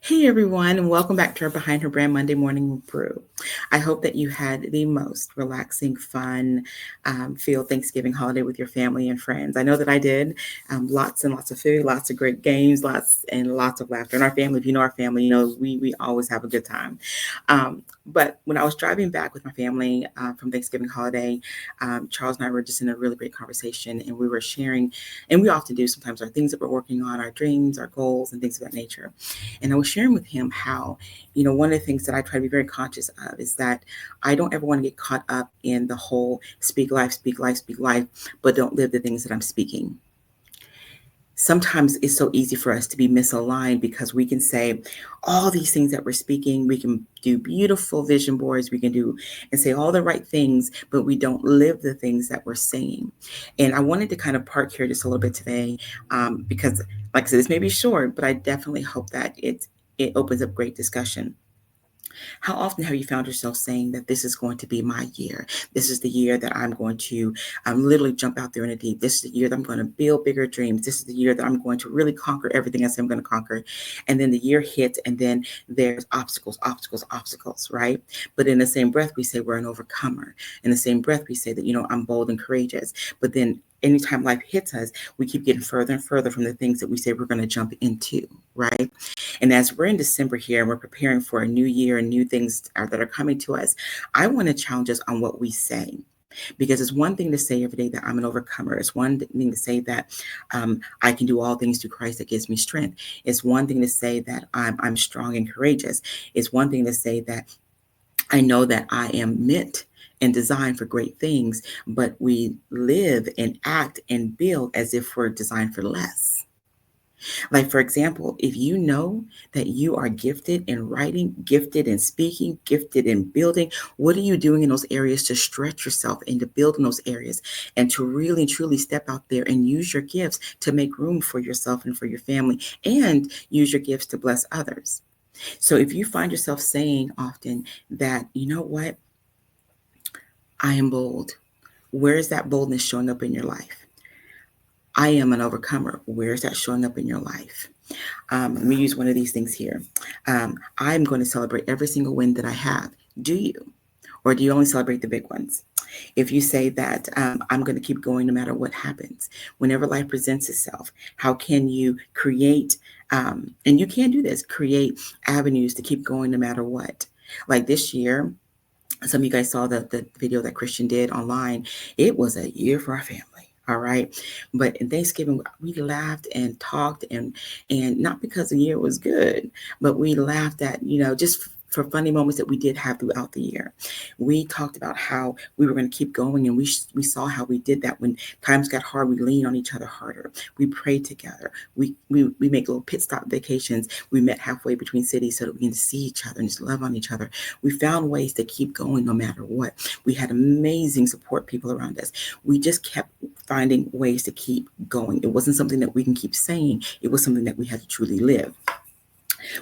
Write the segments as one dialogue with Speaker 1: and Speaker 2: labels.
Speaker 1: Hey everyone, and welcome back to our Behind Her Brand Monday Morning Brew. I hope that you had the most relaxing, fun, feel Thanksgiving holiday with your family and friends. I know that I did. Lots and lots of food, lots of great games, lots and lots of laughter. And our family, if you know our family, you know we always have a good time. But when I was driving back with my family from Thanksgiving holiday, Charles and I were just in a really great conversation, and we were sharing, and we often do sometimes, our things that we're working on, our dreams, our goals, and things of that nature. And I was sharing with him how, one of the things that I try to be very conscious of is that I don't ever want to get caught up in the whole speak life, speak life, speak life, but don't live the things that I'm speaking. Sometimes it's so easy for us to be misaligned because we can say all these things that we're speaking. We can do beautiful vision boards. We can do and say all the right things, but we don't live the things that we're saying. And I wanted to kind of park here just a little bit today because, like I said, this may be short, but I definitely hope that it opens up great discussion. How often have you found yourself saying that this is going to be my year? This is the year that I'm going to literally jump out there in the deep. This is the year that I'm going to build bigger dreams. This is the year that I'm going to really conquer everything I say I'm going to conquer. And then the year hits, and then there's obstacles, obstacles, obstacles, right? But in the same breath, we say we're an overcomer. In the same breath, we say that, I'm bold and courageous. But then anytime life hits us, we keep getting further and further from the things that we say we're going to jump into, right? And as we're in December here and we're preparing for a new year and new things that are coming to us, I want to challenge us on what we say. Because it's one thing to say every day that I'm an overcomer. It's one thing to say that I can do all things through Christ that gives me strength. It's one thing to say that I'm strong and courageous. It's one thing to say that I know that I am meant and designed for great things, but we live and act and build as if we're designed for less. Like, for example, if you know that you are gifted in writing, gifted in speaking, gifted in building, what are you doing in those areas to stretch yourself and to build in those areas and to really, truly step out there and use your gifts to make room for yourself and for your family and use your gifts to bless others? So if you find yourself saying often that, you know what, I am bold, where is that boldness showing up in your life? I am an overcomer. Where is that showing up in your life? Let me use one of these things here. I'm going to celebrate every single win that I have. Do you? Or do you only celebrate the big ones? If you say that I'm going to keep going no matter what happens, whenever life presents itself, how can you create, and you can do this, create avenues to keep going no matter what? Like this year, some of you guys saw the video that Christian did online. It was a year for our family. All right. But in Thanksgiving, we laughed and talked and not because the year was good, but we laughed at, just for funny moments that we did have throughout the year. We talked about how we were going to keep going, and we saw how we did that. When times got hard, we leaned on each other harder. We prayed together. We make little pit stop vacations. We met halfway between cities so that we can see each other and just love on each other. We found ways to keep going no matter what. We had amazing support people around us. We just kept finding ways to keep going. It wasn't something that we can keep saying. It was something that we had to truly live.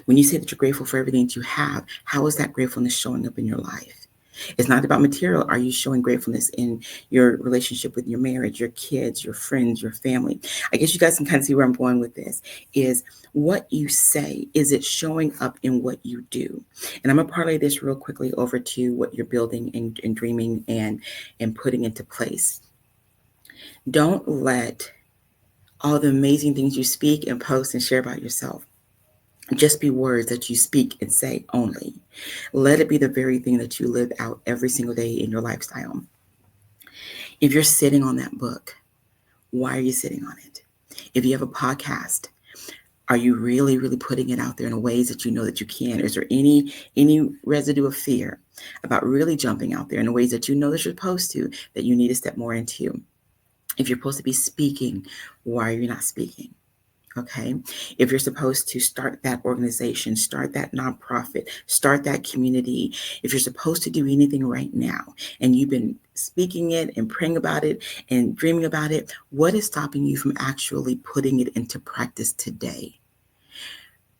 Speaker 1: When you say that you're grateful for everything that you have, how is that gratefulness showing up in your life? It's not about material. Are you showing gratefulness in your relationship with your marriage, your kids, your friends, your family? I guess you guys can kind of see where I'm going with this. Is what you say, is it showing up in what you do? And I'm going to parlay this real quickly over to what you're building and dreaming and putting into place. Don't let all the amazing things you speak and post and share about yourself just be words that you speak and say only. Let it be the very thing that you live out every single day in your lifestyle. If you're sitting on that book, why are you sitting on it? If you have a podcast, are you really, really putting it out there in ways that you know that you can? Is there any residue of fear about really jumping out there in the ways that you know that you're supposed to, that you need to step more into? If you're supposed to be speaking, why are you not speaking? Okay. If you're supposed to start that organization, start that nonprofit, start that community, if you're supposed to do anything right now and you've been speaking it and praying about it and dreaming about it, what is stopping you from actually putting it into practice today?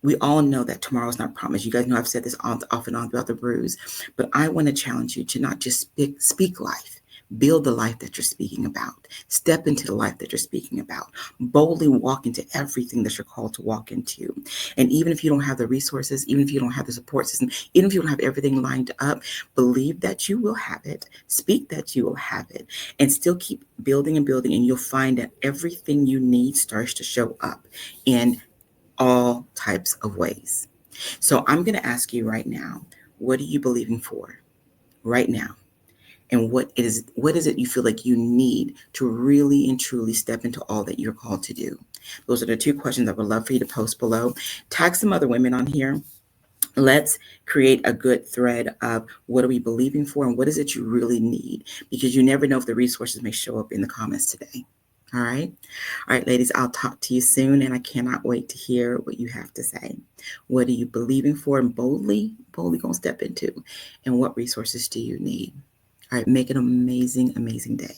Speaker 1: We all know that tomorrow's not promised. You guys know I've said this off and on throughout the brews, but I want to challenge you to not just speak life, Build the life that you're speaking about. Step into the life that you're speaking about. Boldly walk into everything that you're called to walk into. And even if you don't have the resources, even if you don't have the support system, even if you don't have everything lined up, believe that you will have it. Speak that you will have it. And still keep building and building. And you'll find that everything you need starts to show up in all types of ways. So I'm going to ask you right now, what are you believing for right now? And what is it you feel like you need to really and truly step into all that you're called to do? Those are the two questions I would love for you to post below. Tag some other women on here. Let's create a good thread of what are we believing for and what is it you really need, because you never know if the resources may show up in the comments today. All right. All right, ladies, I'll talk to you soon, and I cannot wait to hear what you have to say. What are you believing for and boldly going to step into? And what resources do you need? All right, make an amazing, amazing day.